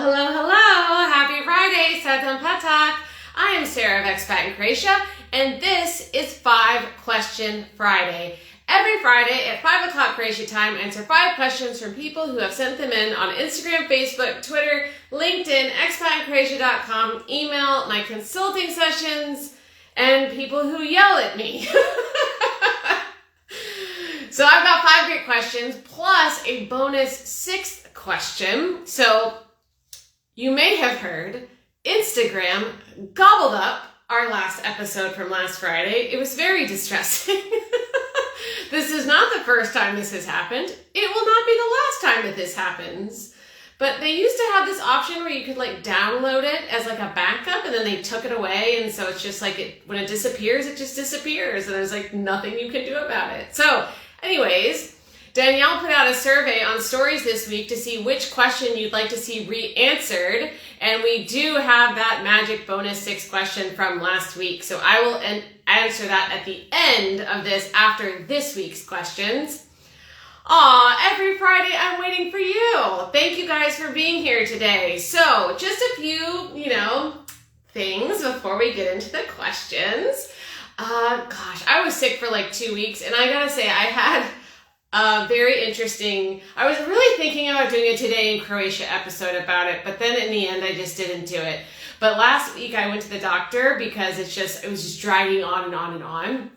Hello, hello! Happy Friday, Satam Patak! I am Sarah of Expat in Croatia, and this is 5 Question Friday. Every Friday at 5 o'clock Croatia time, I answer 5 questions from people who have sent them in on Instagram, Facebook, Twitter, LinkedIn, expatincroatia.com, email, my consulting sessions, and people who yell at me. So I've got 5 great questions, plus a bonus 6th question. So you may have heard Instagram gobbled up our last episode from last Friday. It was very distressing. This is not the first time this has happened. It will not be the last time that this happens. But they used to have this option where you could download it as a backup, and then they took it away, and so it's just when it disappears, it just disappears, and there's nothing you can do about it. So anyways, Danielle put out a survey on stories this week to see which question you'd like to see re-answered, and we do have that magic bonus 6th question from last week. So I will answer that at the end of this after this week's questions. Aw, every Friday I'm waiting for you. Thank you guys for being here today. So just a few, things before we get into the questions. Gosh, I was sick for 2 weeks, and I gotta say I had very interesting. I was really thinking about doing a Today in Croatia episode about it, but then in the end, I just didn't do it. But last week I went to the doctor because it was just dragging on and on and on.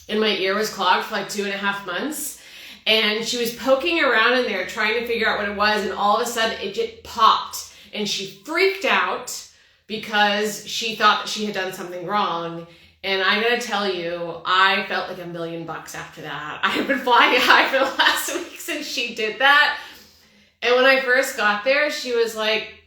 And my ear was clogged for 2.5 months. And she was poking around in there trying to figure out what it was. And all of a sudden it just popped. And she freaked out because she thought that she had done something wrong. And I'm going to tell you, I felt like $1 million after that. I have been flying high for the last week since she did that. And when I first got there, she was like,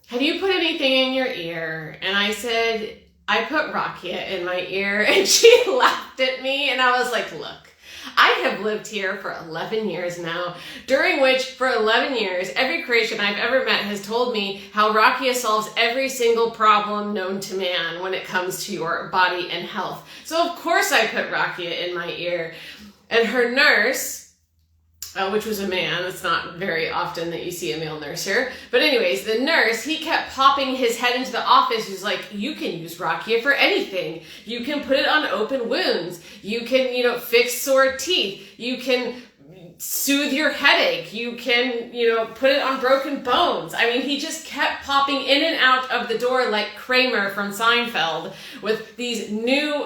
have you put anything in your ear? And I said, I put rakia in my ear. And she laughed at me. And I was like, look, I have lived here for 11 years now, during which for 11 years, every Croatian I've ever met has told me how rakia solves every single problem known to man when it comes to your body and health. So of course I put rakia in my ear. And her nurse, which was a man, it's not very often that you see a male nurse here, but anyways, the nurse, he kept popping his head into the office. He was like, you can use rakia for anything. You can put it on open wounds. You can, fix sore teeth. You can soothe your headache. You can, put it on broken bones. I mean, he just kept popping in and out of the door like Kramer from Seinfeld with these new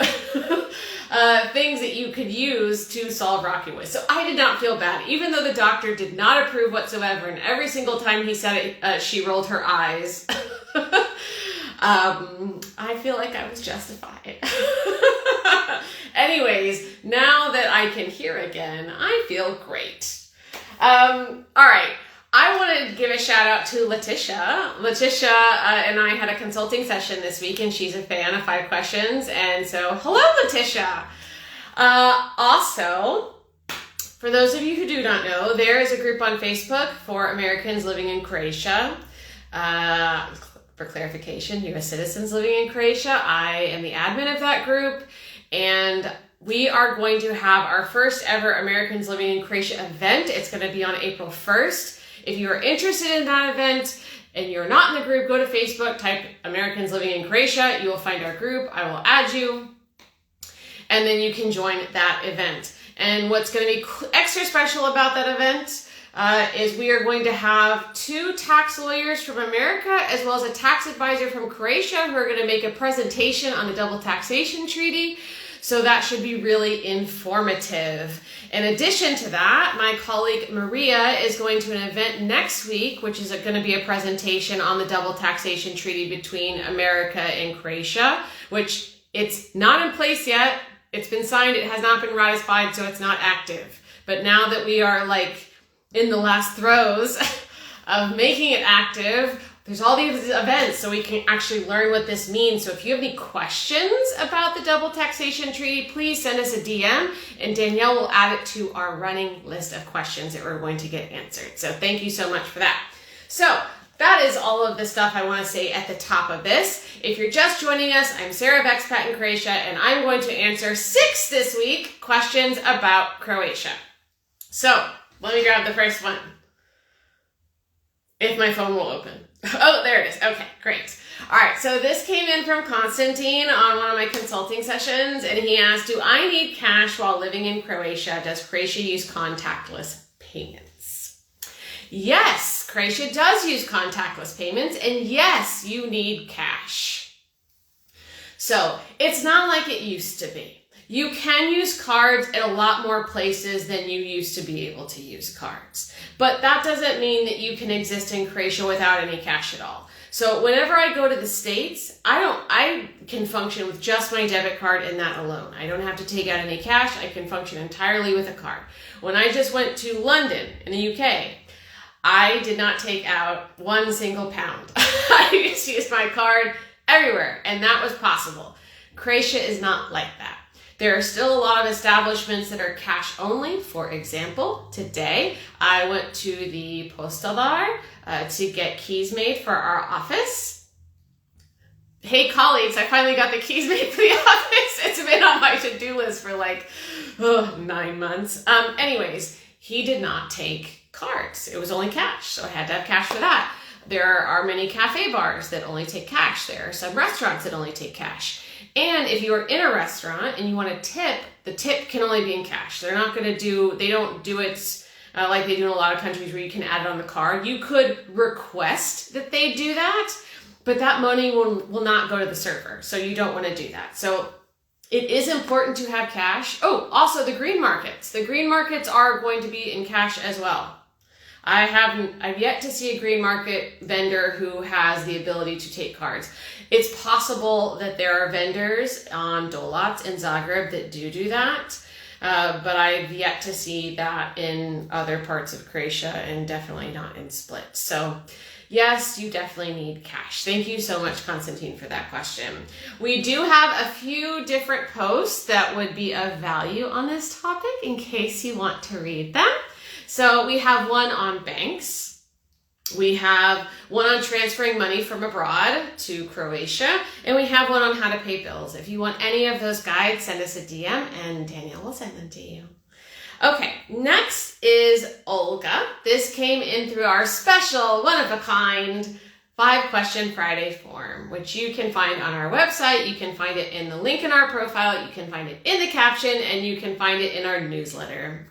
things that you could use to solve rakia with. So I did not feel bad, even though the doctor did not approve whatsoever. And every single time he said it, she rolled her eyes. I feel like I was justified. Anyways, now that I can hear again, I feel great. All right. I wanted to give a shout out to Letitia. Letitia and I had a consulting session this week, and she's a fan of 5 questions. And so, hello, Letitia. Also, for those of you who do not know, there is a group on Facebook for Americans living in Croatia. For clarification, U.S. citizens living in Croatia. I am the admin of that group, and we are going to have our first ever Americans Living in Croatia event. It's going to be on April 1st. If you are interested in that event and you're not in the group, go to Facebook, type Americans Living in Croatia. You will find our group. I will add you, and then you can join that event. And what's going to be extra special about that event is we are going to have 2 tax lawyers from America as well as a tax advisor from Croatia who are going to make a presentation on the double taxation treaty. So that should be really informative. In addition to that, my colleague Maria is going to an event next week, which is going to be a presentation on the double taxation treaty between America and Croatia, which it's not in place yet. It's been signed. It has not been ratified, so it's not active. But now that we are in the last throes of making it active, there's all these events so we can actually learn what this means. So if you have any questions about the double taxation treaty, please send us a DM, and Danielle will add it to our running list of questions that we're going to get answered. So thank you so much for that. So that is all of the stuff I want to say at the top of this. If you're just joining us, I'm Sarah of Expat in Croatia, and I'm going to answer 6 this week questions about Croatia. So let me grab the first one. if my phone will open. Oh, there it is. Okay, great. All right, so this came in from Constantine on one of my consulting sessions, and he asked, do I need cash while living in Croatia? Does Croatia use contactless payments? Yes, Croatia does use contactless payments, and yes, you need cash. So it's not like it used to be. You can use cards at a lot more places than you used to be able to use cards. But that doesn't mean that you can exist in Croatia without any cash at all. So whenever I go to the States, I can function with just my debit card and that alone. I don't have to take out any cash. I can function entirely with a card. When I just went to London in the UK, I did not take out one single pound. I just used my card everywhere, and that was possible. Croatia is not like that. There are still a lot of establishments that are cash only. For example, today I went to the Postadar to get keys made for our office. Hey colleagues, I finally got the keys made for the office. It's been on my to-do list for like 9 months. Anyways, he did not take cards. It was only cash, so I had to have cash for that. There are many cafe bars that only take cash. There are some restaurants that only take cash. And if you are in a restaurant and you want to tip, the tip can only be in cash. They're not going to do, they don't do it like they do in a lot of countries where you can add it on the card. You could request that they do that, but that money will not go to the server. So you don't want to do that. So it is important to have cash. Oh, also the green markets. The green markets are going to be in cash as well. I've yet to see a green market vendor who has the ability to take cards. It's possible that there are vendors on Dolac in Zagreb that do that, but I've yet to see that in other parts of Croatia and definitely not in Split. So yes, you definitely need cash. Thank you so much, Constantine, for that question. We do have a few different posts that would be of value on this topic in case you want to read them. So we have one on banks. We have one on transferring money from abroad to Croatia, and we have one on how to pay bills. If you want any of those guides, send us a DM and Danielle will send them to you. Okay, next is Olga. This came in through our special, one-of-a-kind 5-question Friday form, which you can find on our website. You can find it in the link in our profile. You can find it in the caption, and you can find it in our newsletter.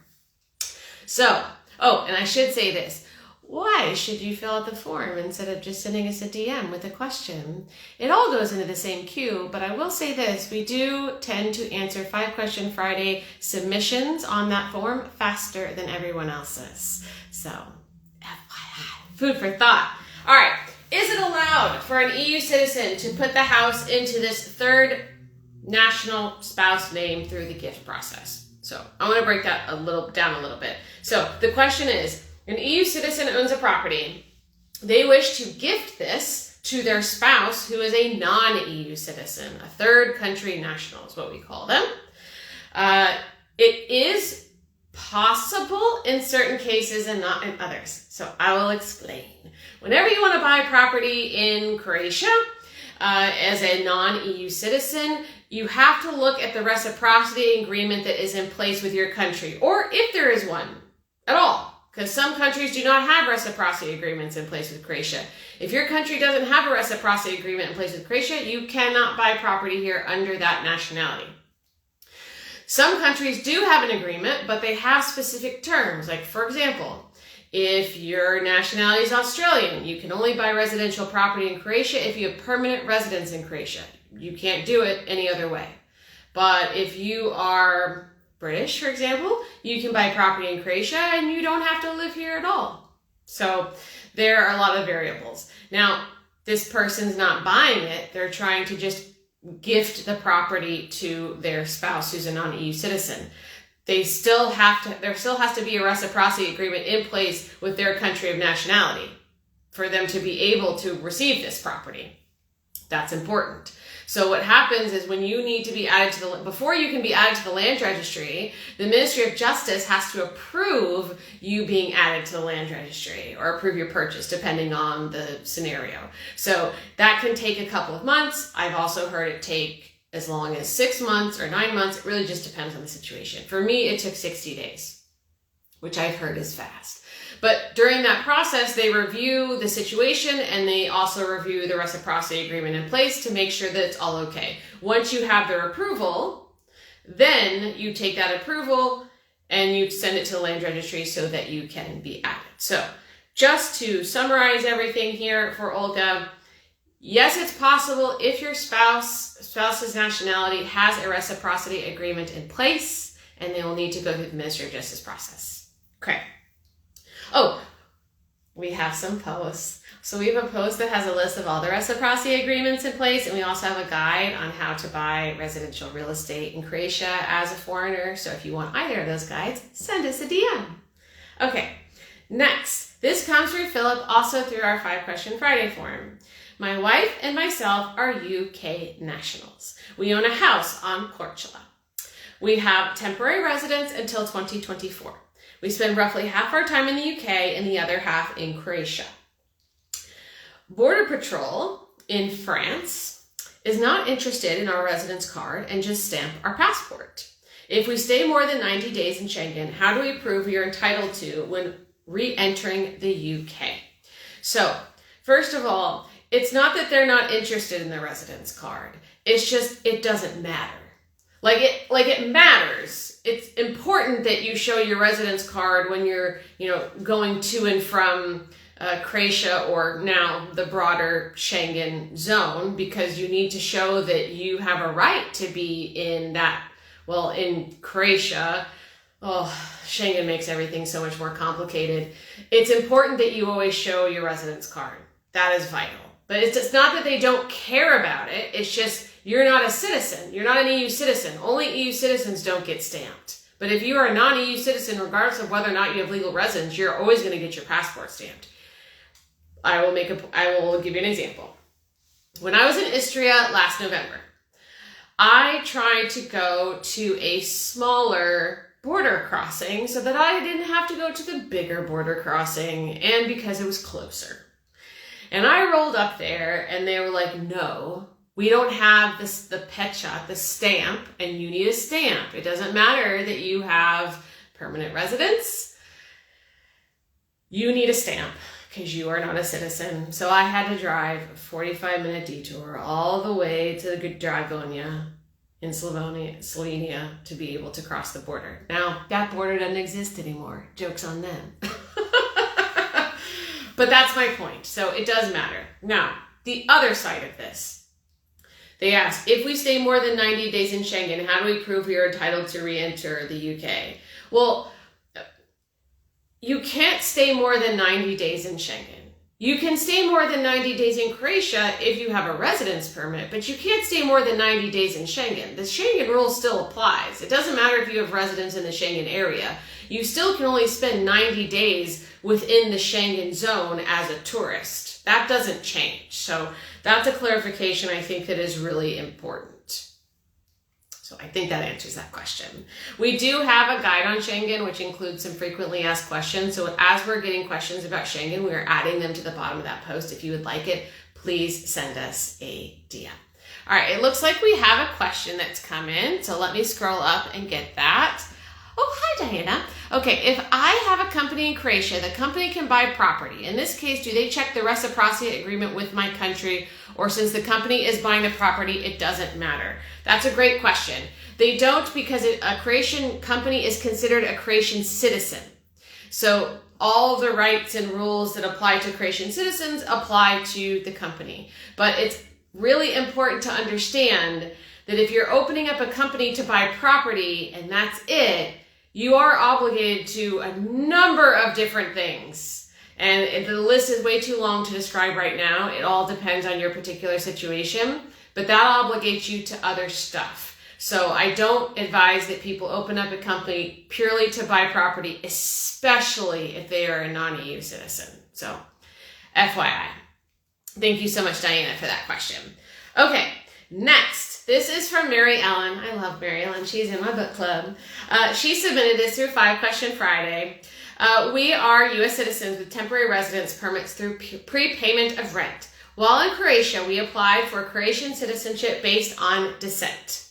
So, oh, and I should say this. Why should you fill out the form instead of just sending us a DM with a question? It all goes into the same queue, but I will say this. We do tend to answer 5-question Friday submissions on that form faster than everyone else's. So, FYI, food for thought. All right, is it allowed for an EU citizen to put the house into this third national spouse name through the gift process? So I want to break that down a little bit. So the question is, an EU citizen owns a property. They wish to gift this to their spouse who is a non-EU citizen, a third country national is what we call them. It is possible in certain cases and not in others. So I will explain. Whenever you want to buy property in Croatia as a non-EU citizen, you have to look at the reciprocity agreement that is in place with your country, or if there is one at all, because some countries do not have reciprocity agreements in place with Croatia. If your country doesn't have a reciprocity agreement in place with Croatia, you cannot buy property here under that nationality. Some countries do have an agreement, but they have specific terms. Like, for example, if your nationality is Australian, you can only buy residential property in Croatia if you have permanent residence in Croatia. You can't do it any other way. But if you are British, for example, you can buy property in Croatia and you don't have to live here at all. So there are a lot of variables. Now, this person's not buying it. They're trying to just gift the property to their spouse who's a non-EU citizen. There still has to be a reciprocity agreement in place with their country of nationality for them to be able to receive this property. That's important. So what happens is when you need to be added to before you can be added to the land registry, the Ministry of Justice has to approve you being added to the land registry or approve your purchase, depending on the scenario. So that can take a couple of months. I've also heard it take as long as 6 months or 9 months. It really just depends on the situation. For me, it took 60 days, which I've heard is fast. But during that process, they review the situation and they also review the reciprocity agreement in place to make sure that it's all okay. Once you have their approval, then you take that approval and you send it to the land registry so that you can be added. So just to summarize everything here for Olga, yes, it's possible if your spouse's nationality has a reciprocity agreement in place, and they will need to go through the administrative justice process. Okay. Oh, we have some posts. So we have a post that has a list of all the reciprocity agreements in place, and we also have a guide on how to buy residential real estate in Croatia as a foreigner. So if you want either of those guides, send us a DM. Okay, next. This comes from Philip, also through our 5-question Friday form. My wife and myself are UK nationals. We own a house on Korčula. We have temporary residence until 2024. We spend roughly half our time in the UK and the other half in Croatia. Border Patrol in France is not interested in our residence card and just stamp our passport. If we stay more than 90 days in Schengen, how do we prove we are entitled to when re-entering the UK? So, first of all, it's not that they're not interested in the residence card. It's just, it doesn't matter. Like it matters. It's important that you show your residence card when you're, going to and from Croatia or now the broader Schengen zone, because you need to show that you have a right to be in that, in Croatia. Oh, Schengen makes everything so much more complicated. It's important that you always show your residence card. That is vital. But it's not that they don't care about it. It's just you're not a citizen. You're not an EU citizen. Only EU citizens don't get stamped. But if you are a non-EU citizen, regardless of whether or not you have legal residence, you're always going to get your passport stamped. I will give you an example. When I was in Istria last November, I tried to go to a smaller border crossing so that I didn't have to go to the bigger border crossing, and because it was closer. And I rolled up there and they were like, no, we don't have the pecha, the stamp, and you need a stamp. It doesn't matter that you have permanent residence. You need a stamp because you are not a citizen. So I had to drive a 45-minute detour all the way to Dragonia in Slovenia to be able to cross the border. Now, that border doesn't exist anymore. Joke's on them. But that's my point. So it does matter. Now, the other side of this. They ask, if we stay more than 90 days in Schengen, how do we prove we are entitled to re-enter the UK? Well, you can't stay more than 90 days in Schengen. You can stay more than 90 days in Croatia if you have a residence permit, but you can't stay more than 90 days in Schengen. The Schengen rule still applies. It doesn't matter if you have residence in the Schengen area. You still can only spend 90 days within the Schengen zone as a tourist. That doesn't change. So that's a clarification I think that is really important. So I think that answers that question. We do have a guide on Schengen, which includes some frequently asked questions. So as we're getting questions about Schengen, we are adding them to the bottom of that post. If you would like it, please send us a DM. All right, it looks like we have a question that's come in. So let me scroll up and get that. Oh, hi, Diana. Okay, if I have a company in Croatia, the company can buy property. In this case, do they check the reciprocity agreement with my country? Or since the company is buying the property, it doesn't matter? That's a great question. They don't, because a Croatian company is considered a Croatian citizen. So all the rights and rules that apply to Croatian citizens apply to the company. But it's really important to understand that if you're opening up a company to buy property and that's it, you are obligated to a number of different things. And the list is way too long to describe right now. It all depends on your particular situation, but that obligates you to other stuff. So I don't advise that people open up a company purely to buy property, especially if they are a non-EU citizen. So FYI. Thank you so much, Diana, for that question. Okay, next. This is from Mary Ellen. I love Mary Ellen. She's in my book club. She submitted this through 5-Question Friday. We are U.S. citizens with temporary residence permits through prepayment of rent. While in Croatia, we applied for Croatian citizenship based on descent.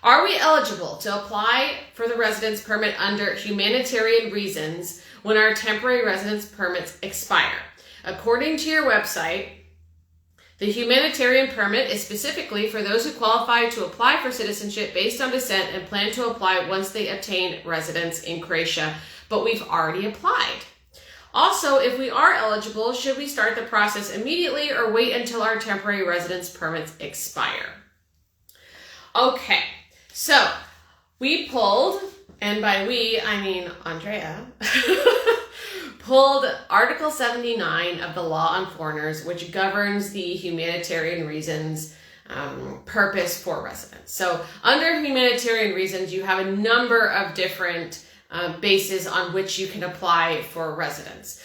Are we eligible to apply for the residence permit under humanitarian reasons when our temporary residence permits expire. According to your website, the humanitarian permit is specifically for those who qualify to apply for citizenship based on descent and plan to apply once they obtain residence in Croatia, but we've already applied. Also, if we are eligible, should we start the process immediately or wait until our temporary residence permits expire? Okay, so we pulled, and by we, I mean Andrea, pulled Article 79 of the Law on Foreigners, which governs the humanitarian reasons purpose for residence. So under humanitarian reasons, you have a number of different bases on which you can apply for residence.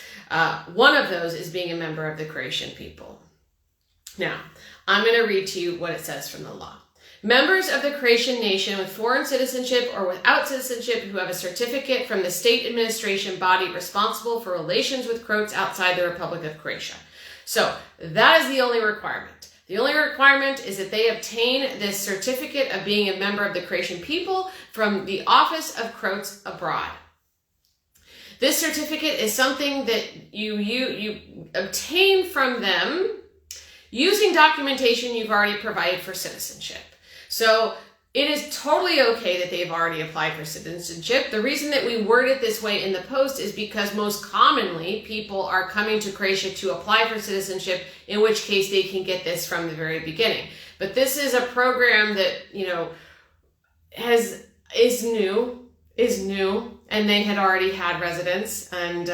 One of those is being a member of the Croatian people. Now, I'm going to read to you what it says from the law. Members of the Croatian nation with foreign citizenship or without citizenship who have a certificate from the state administration body responsible for relations with Croats outside the Republic of Croatia. So that is the only requirement. The only requirement is that they obtain this certificate of being a member of the Croatian people from the Office of Croats Abroad. This certificate is something that you obtain from them using documentation you've already provided for citizenship. So it is totally okay that they've already applied for citizenship. The reason that we word it this way in the post is because most commonly people are coming to Croatia to apply for citizenship, in which case they can get this from the very beginning. But this is a program that, you know, is new, and they had already had residence, and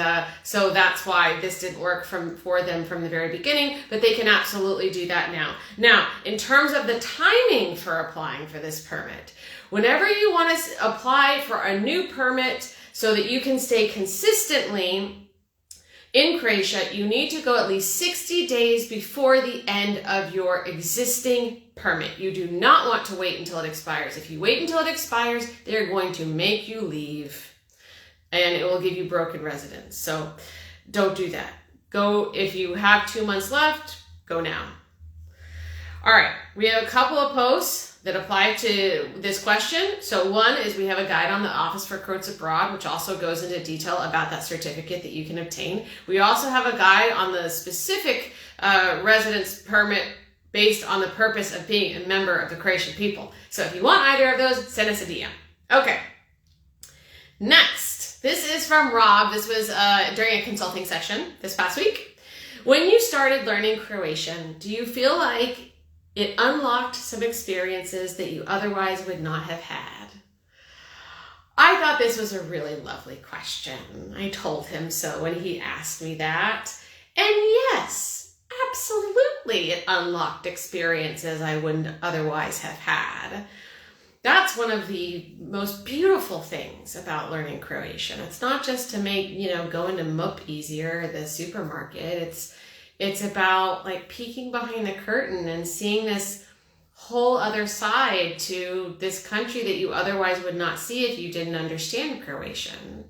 so that's why this didn't work for them from the very beginning, but they can absolutely do that now. Now, in terms of the timing for applying for this permit, whenever you want to apply for a new permit so that you can stay consistently in Croatia, you need to go at least 60 days before the end of your existing permit. You do not want to wait until it expires. If you wait until it expires, they're going to make you leave, and it will give you broken residence. So don't do that. Go, if you have 2 months left, go now. All right, we have a couple of posts that apply to this question. So one is we have a guide on the Office for Croats Abroad, which also goes into detail about that certificate that you can obtain. We also have a guide on the specific residence permit based on the purpose of being a member of the Croatian people. So if you want either of those, send us a DM. Okay. Next, this is from Rob. This was during a consulting session this past week. When you started learning Croatian, do you feel like it unlocked some experiences that you otherwise would not have had? I thought this was a really lovely question. I told him so when he asked me that. And yes, absolutely, it unlocked experiences I wouldn't otherwise have had. That's one of the most beautiful things about learning Croatian. It's not just to make, going to MUP easier, the supermarket. It's about like peeking behind the curtain and seeing this whole other side to this country that you otherwise would not see if you didn't understand Croatian.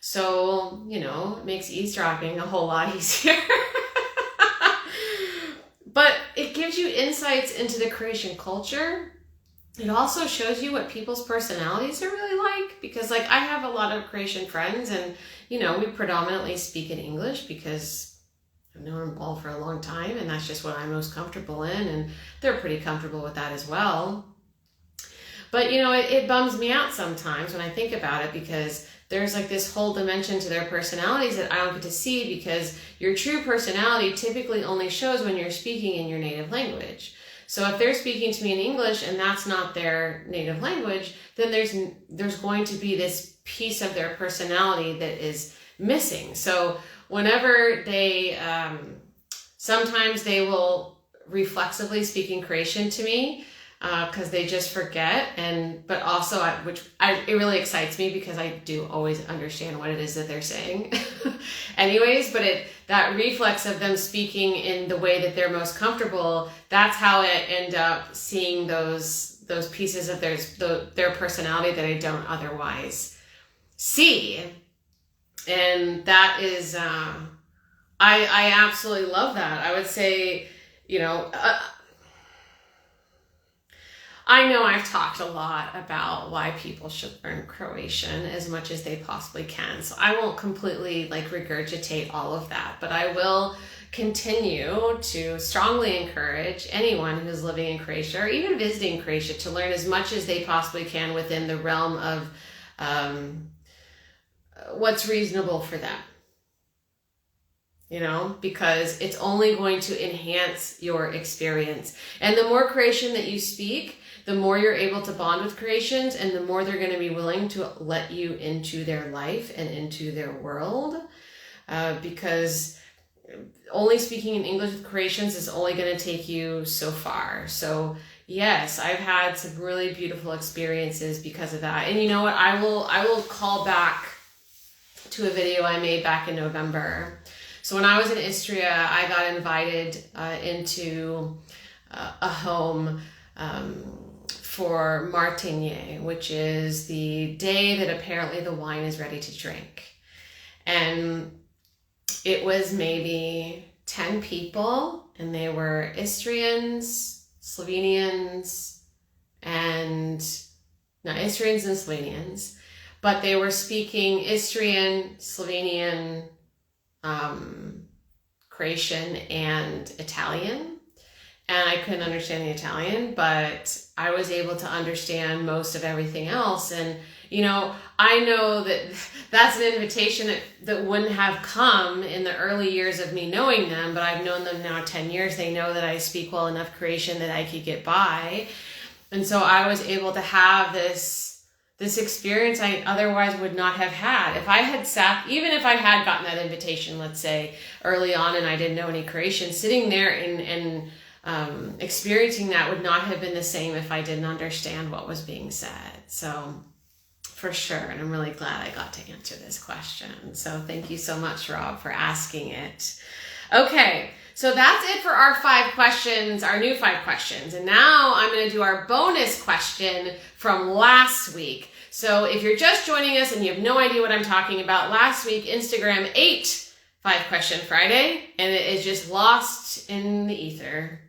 So, it makes eavesdropping a whole lot easier. But it gives you insights into the Croatian culture. It also shows you what people's personalities are really like, because I have a lot of Croatian friends, and we predominantly speak in English because I've known them all for a long time, and that's just what I'm most comfortable in, and they're pretty comfortable with that as well. But it bums me out sometimes when I think about it, because there's this whole dimension to their personalities that I don't get to see, because your true personality typically only shows when you're speaking in your native language. So if they're speaking to me in English and that's not their native language, then there's going to be this piece of their personality that is missing. So whenever they, sometimes they will reflexively speak in Croatian to me, because they just forget, but also it really excites me because I do always understand what it is that they're saying anyways, but that reflex of them speaking in the way that they're most comfortable, that's how I end up seeing those pieces of their personality that I don't otherwise see. And that is, I absolutely love that. I would say, I know I've talked a lot about why people should learn Croatian as much as they possibly can. So I won't completely regurgitate all of that, but I will continue to strongly encourage anyone who's living in Croatia or even visiting Croatia to learn as much as they possibly can within the realm of what's reasonable for them. Because it's only going to enhance your experience. And the more Croatian that you speak, the more you're able to bond with Croatians, and the more they're going to be willing to let you into their life and into their world. Because only speaking in English with Croatians is only going to take you so far. So yes, I've had some really beautiful experiences because of that. And you know what? I will call back to a video I made back in November. So when I was in Istria, I got invited into a home for Martinje, which is the day that apparently the wine is ready to drink. And it was maybe 10 people, and they were Istrians, Slovenians, and Slovenians, but they were speaking Istrian, Slovenian, Croatian, and Italian. And I couldn't understand the Italian, but I was able to understand most of everything else. And, I know that that's an invitation that wouldn't have come in the early years of me knowing them, but I've known them now 10 years. They know that I speak well enough Croatian that I could get by. And so I was able to have this experience I otherwise would not have had. If I had even if I had gotten that invitation, let's say early on, and I didn't know any Croatian, sitting there and experiencing that would not have been the same if I didn't understand what was being said. So for sure. And I'm really glad I got to answer this question. So thank you so much, Rob, for asking it. Okay. So that's it for our 5 questions, our new 5 questions. And now I'm going to do our bonus question from last week. So if you're just joining us and you have no idea what I'm talking about, last week Instagram ate 5 Question Friday, and it is just lost in the ether,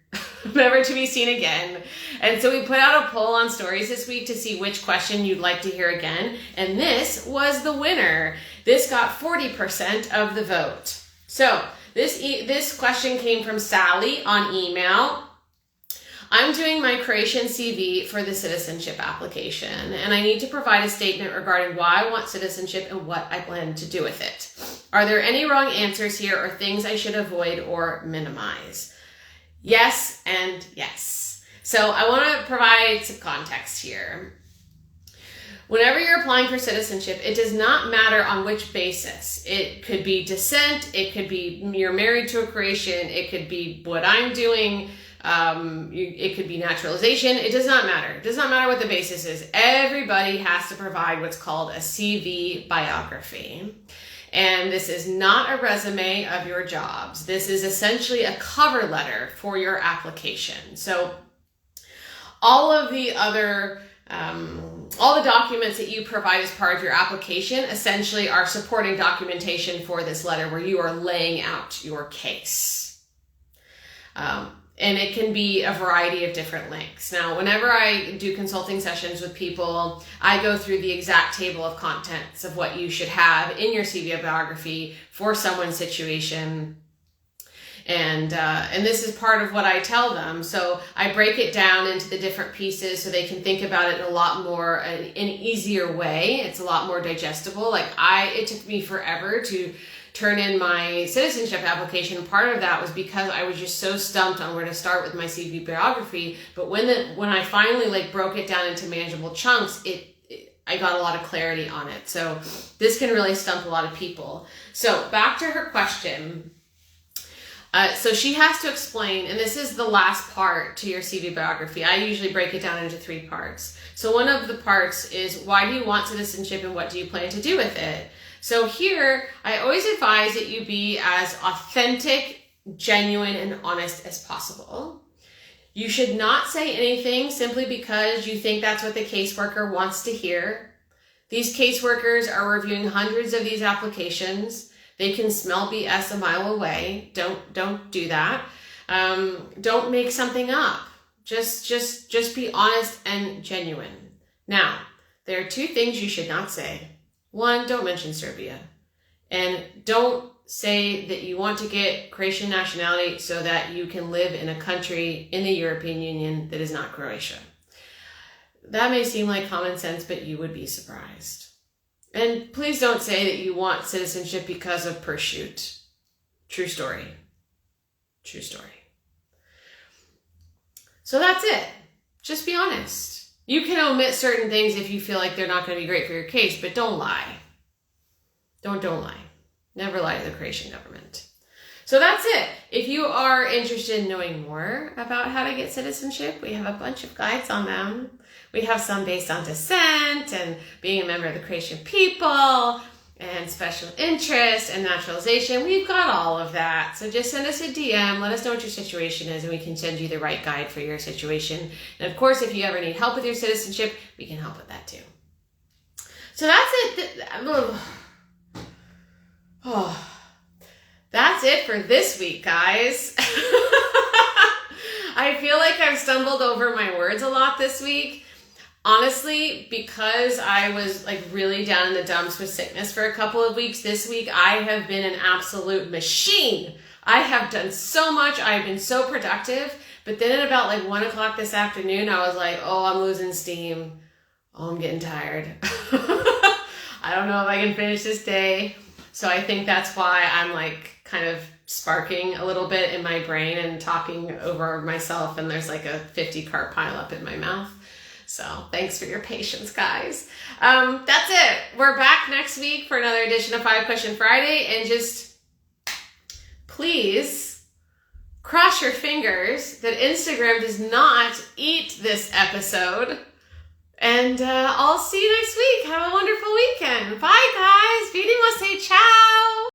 never to be seen again. And so we put out a poll on stories this week to see which question you'd like to hear again. And this was the winner. This got 40% of the vote. So this question came from Sally on email. I'm doing my Croatian CV for the citizenship application, and I need to provide a statement regarding why I want citizenship and what I plan to do with it. Are there any wrong answers here or things I should avoid or minimize? Yes and yes. So I want to provide some context here. Whenever you're applying for citizenship, it does not matter on which basis. It could be descent, it could be you're married to a Croatian, it could be what I'm doing, it could be naturalization. It does not matter. It does not matter what the basis is. Everybody has to provide what's called a CV biography. And this is not a resume of your jobs. This is essentially a cover letter for your application. So all of the other all the documents that you provide as part of your application essentially are supporting documentation for this letter where you are laying out your case. And it can be a variety of different lengths. Now, whenever I do consulting sessions with people, I go through the exact table of contents of what you should have in your CV biography for someone's situation. And this is part of what I tell them. So I break it down into the different pieces so they can think about it in a lot more, an easier way. It's a lot more digestible. It took me forever to turn in my citizenship application. Part of that was because I was just so stumped on where to start with my CV biography. But when I finally broke it down into manageable chunks, I got a lot of clarity on it. So this can really stump a lot of people. So back to her question. So she has to explain, and this is the last part to your CV biography. I usually break it down into 3 parts. So one of the parts is, why do you want citizenship and what do you plan to do with it? So here, I always advise that you be as authentic, genuine, and honest as possible. You should not say anything simply because you think that's what the caseworker wants to hear. These caseworkers are reviewing hundreds of these applications. They can smell BS a mile away. Don't do that. Don't make something up. Just be honest and genuine. Now, there are two things you should not say. One, don't mention Serbia. And don't say that you want to get Croatian nationality so that you can live in a country in the European Union that is not Croatia. That may seem like common sense, but you would be surprised. And please don't say that you want citizenship because of pursuit. True story. True story. So that's it. Just be honest. You can omit certain things if you feel like they're not going to be great for your case, but don't lie. Don't lie. Never lie to the Croatian government. So that's it. If you are interested in knowing more about how to get citizenship, we have a bunch of guides on them. We have some based on descent and being a member of the Croatian people and special interest and naturalization. We've got all of that. So just send us a DM. Let us know what your situation is and we can send you the right guide for your situation. And of course, if you ever need help with your citizenship, we can help with that too. So that's it. That's it for this week, guys. I feel like I've stumbled over my words a lot this week. Honestly, because I was like really down in the dumps with sickness for a couple of weeks, this week I have been an absolute machine. I have done so much. I've been so productive. But then at about like 1 o'clock this afternoon, I was like, oh, I'm losing steam. Oh, I'm getting tired. I don't know if I can finish this day. So I think that's why I'm like kind of sparking a little bit in my brain and talking over myself. And there's like a 50 cart pile up in my mouth. So thanks for your patience, guys. That's it. We're back next week for another edition of 5 Question Friday. And just please cross your fingers that Instagram does not eat this episode. And I'll see you next week. Have a wonderful weekend. Bye, guys. Vidi must say ciao.